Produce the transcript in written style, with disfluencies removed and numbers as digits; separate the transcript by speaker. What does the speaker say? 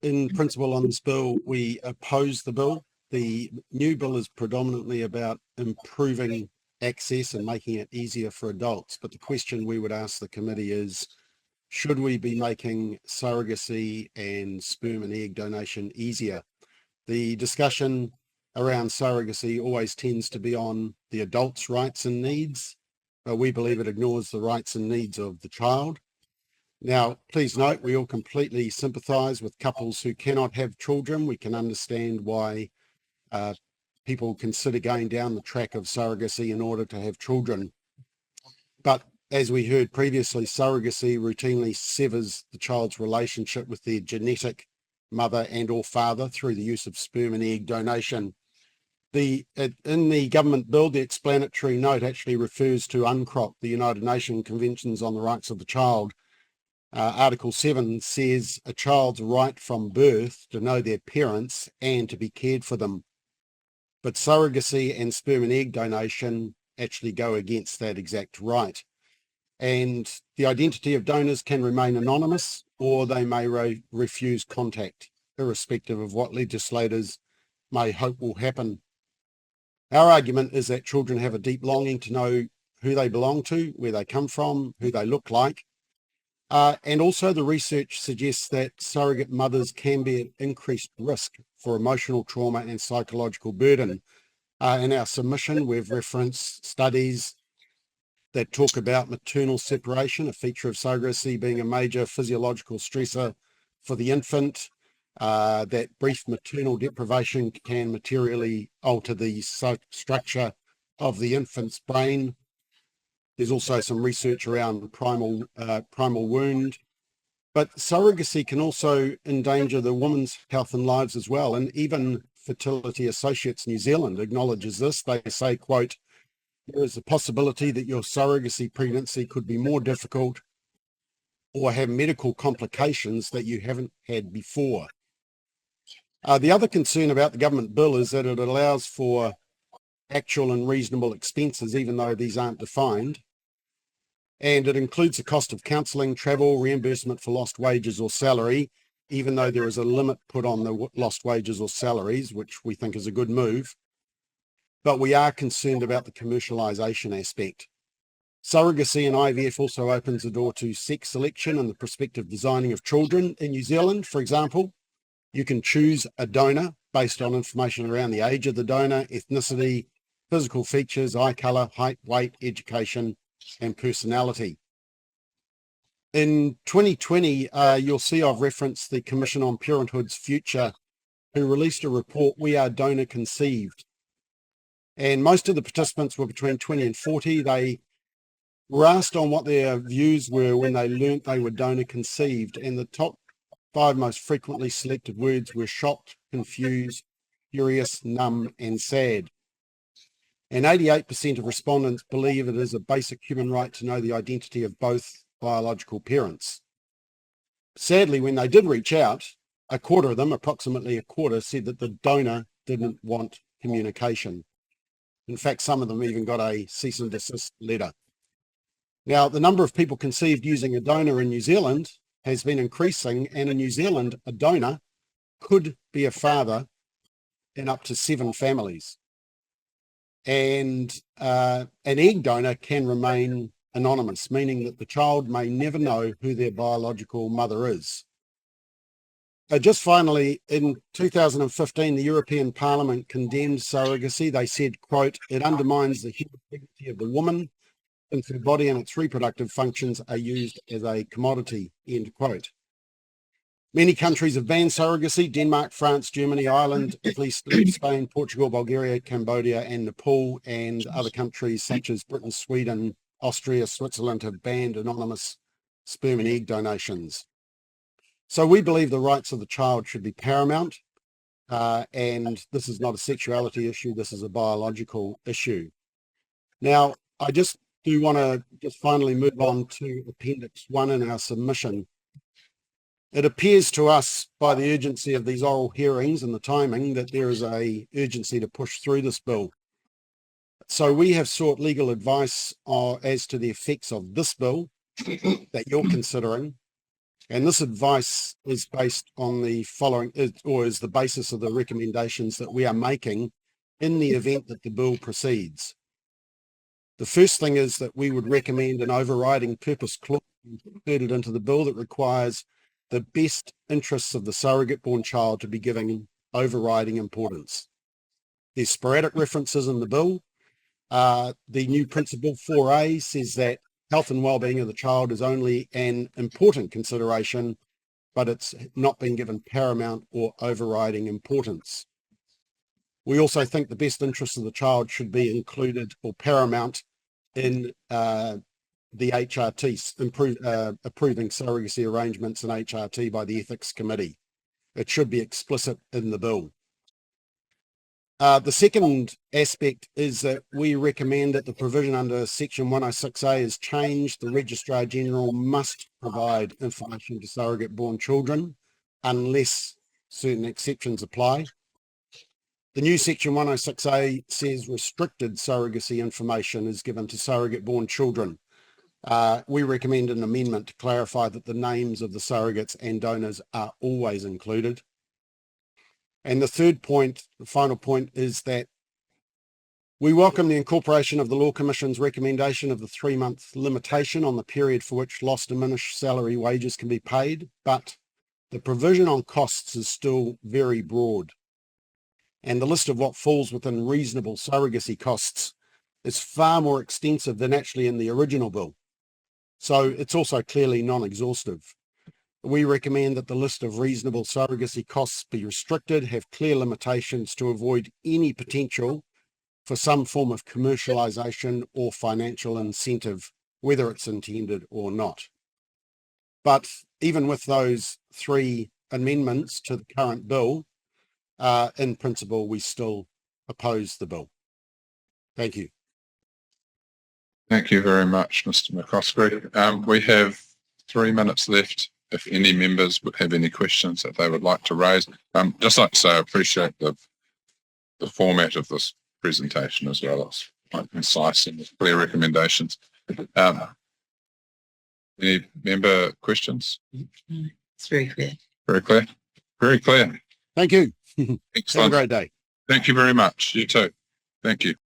Speaker 1: in principle on this bill, we oppose the bill. The new bill is predominantly about improving access and making it easier for adults. But the question we would ask the committee is, should we be making surrogacy and sperm and egg donation easier? The discussion around surrogacy always tends to be on the adult's rights and needs, but we believe it ignores the rights and needs of the child. Now, please note, we all completely sympathise with couples who cannot have children. We can understand why people consider going down the track of surrogacy in order to have children. But as we heard previously, surrogacy routinely severs the child's relationship with their genetic mother and or father through the use of sperm and egg donation. In the government bill, the explanatory note actually refers to UNCROC, the United Nations Conventions on the Rights of the Child. Article 7 says a child's right from birth to know their parents and to be cared for them. But surrogacy and sperm and egg donation actually go against that exact right. And the identity of donors can remain anonymous, or they may refuse contact, irrespective of what legislators may hope will happen. Our argument is that children have a deep longing to know who they belong to, where they come from, who they look like. And also the research suggests that surrogate mothers can be at increased risk for emotional trauma and psychological burden. In our submission, we've referenced studies that talk about maternal separation, a feature of surrogacy being a major physiological stressor for the infant, that brief maternal deprivation can materially alter the structure of the infant's brain. There's also some research around primal wound. But surrogacy can also endanger the woman's health and lives as well. And even Fertility Associates New Zealand acknowledges this. They say, quote, "There is a possibility that your surrogacy pregnancy could be more difficult or have medical complications that you haven't had before." The other concern about the government bill is that it allows for actual and reasonable expenses, even though these aren't defined. And it includes the cost of counselling, travel, reimbursement for lost wages or salary, even though there is a limit put on the lost wages or salaries, which we think is a good move. But we are concerned about the commercialisation aspect. Surrogacy and IVF also opens the door to sex selection and the prospective designing of children. In New Zealand, for example, you can choose a donor based on information around the age of the donor, ethnicity, physical features, eye colour, height, weight, education, and personality. In 2020, you'll see I've referenced the Commission on Parenthood's Future, who released a report, We Are Donor Conceived. And most of the participants were between 20 and 40. They were asked on what their views were when they learnt they were donor conceived. And the top 5 most frequently selected words were shocked, confused, curious, numb, and sad. And 88% of respondents believe it is a basic human right to know the identity of both biological parents. Sadly, when they did reach out, a quarter of them, approximately a quarter, said that the donor didn't want communication. In fact, some of them even got a cease and desist letter. Now, the number of people conceived using a donor in New Zealand has been increasing, and in New Zealand, a donor could be a father in up to 7 families. And an egg donor can remain anonymous, meaning that the child may never know who their biological mother is. Just finally, in 2015, the European Parliament condemned surrogacy. They said, quote, "It undermines the human dignity of the woman, since her body and its reproductive functions are used as a commodity," end quote. Many countries have banned surrogacy: Denmark, France, Germany, Ireland, Italy, Spain, Portugal, Bulgaria, Cambodia, and Nepal, and other countries such as Britain, Sweden, Austria, Switzerland have banned anonymous sperm and egg donations. So we believe the rights of the child should be paramount, and this is not a sexuality issue, this is a biological issue. Now, I just do want to finally move on to Appendix 1 in our submission. It appears to us, by the urgency of these oral hearings and the timing, that there is an urgency to push through this bill. So we have sought legal advice as to the effects of this bill that you're considering And this advice is based on the following, or is the basis of the recommendations that we are making in the event that the bill proceeds. The first thing is that we would recommend an overriding purpose clause inserted into the bill that requires the best interests of the surrogate-born child to be given overriding importance. There's sporadic references in the bill. The new principle 4A says that health and well-being of the child is only an important consideration, but it's not been given paramount or overriding importance. We also think the best interests of the child should be included or paramount in the HRT, approving surrogacy arrangements in HRT by the Ethics Committee. It should be explicit in the bill. The second aspect is that we recommend that the provision under Section 106A is changed. The Registrar General must provide information to surrogate-born children unless certain exceptions apply. The new Section 106A says restricted surrogacy information is given to surrogate-born children. We recommend an amendment to clarify that the names of the surrogates and donors are always included. And the third point, the final point, is that we welcome the incorporation of the Law Commission's recommendation of the 3-month limitation on the period for which lost diminished salary wages can be paid, but the provision on costs is still very broad. And the list of what falls within reasonable surrogacy costs is far more extensive than actually in the original bill. So it's also clearly non-exhaustive. We recommend that the list of reasonable surrogacy costs be restricted, have clear limitations to avoid any potential for some form of commercialization or financial incentive, whether it's intended or not. But even with those 3 amendments to the current bill, in principle, we still oppose the bill. Thank you.
Speaker 2: Thank you very much, Mr. McCoskrie. We have 3 minutes left. If any members would have any questions that they would like to raise. Just like to say I appreciate the format of this presentation as well. It's quite concise and clear recommendations. Any member questions?
Speaker 3: It's very clear.
Speaker 2: Very clear. Very clear.
Speaker 1: Thank you.
Speaker 2: Excellent.
Speaker 1: Have a great day.
Speaker 2: Thank you very much. You too. Thank you.